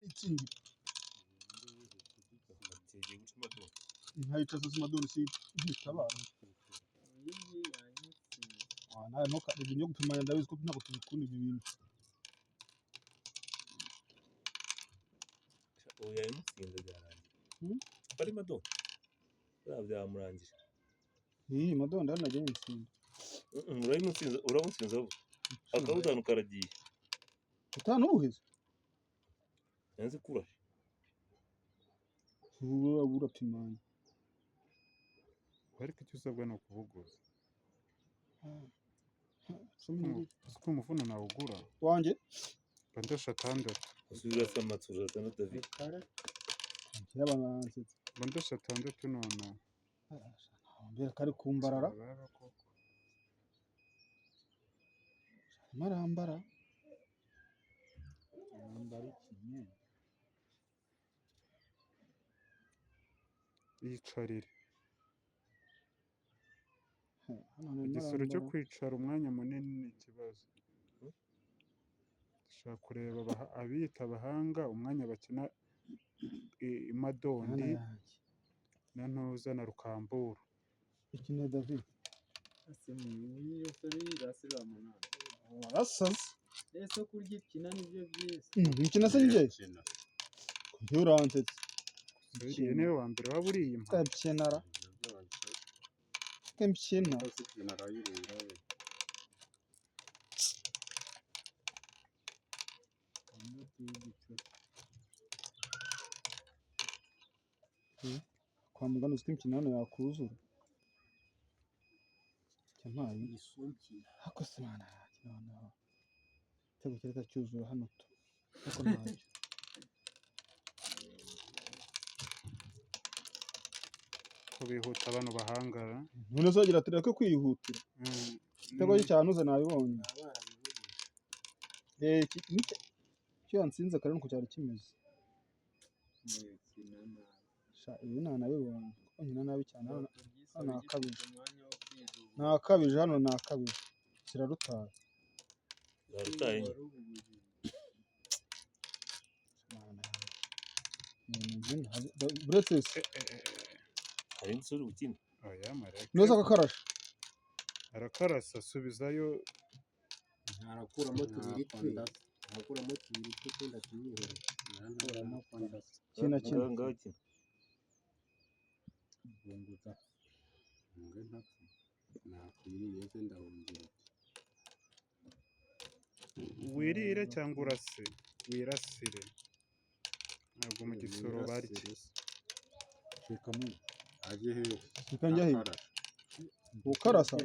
itsinda Tegeye guca amadoni. nkayica zo zimadoni si zitabara nawe ntukarege ibyo gupima ndabizi ko ntabwo tubikunda ibi bintu Oya yamutsinze byarangiye. Bari madoni. Byamurangije. iyi madoni ndanagiye nitsinda Uramutsinze vuba. Akabutanu karagiye. utanu uheze Yanze kurasha. urapimanya ariko icyo usabwa ni ukuvuguza ko umufuno nawugura wanjye bandasha 6 Usubira se amatsuza sana David. yabanansetsa bandasha 6 none mbere kari kumbarara marambara nambara ikinye yicarire igisoro cyo kwicara umwanya munini ni ikibazo dushaka kureba abita abahanga umwanya bakina imadoni na ntuza na rukambura ikine David warasaze ese kurya ikina nibyo byiza ikina se njye urantetse uriye niwe wa mbere waba uriye impa mpenara mpena kwa muganga uziko imikino hano yakuzura cyampaye hako se mwana noneho igitego kireka cyuzura hano tu ariko ntacyo ko bihuta bano bahangara none uzagira ati reka kwihutira igitego cyanuze nabibonye icyo yansinze kare nuko cyari kimeze ibi ntanabibonye kuko nkina nabi cyane hano nakabije hano nakabije kirarutaye buretse hari insuri ukina oya mareke neza akakarasha arakarasa asubizayo ntarakuramo tubiri twe ntakuramo tubiri twe twenda tumwihore ntakuramo fondasi kina ngakina bunguza nge ntapfa nakwiriye se ndahongera wirire cyangwa urase wirasire ntabwo mu gisoro barya reka mu aje he reka njya he ukarasa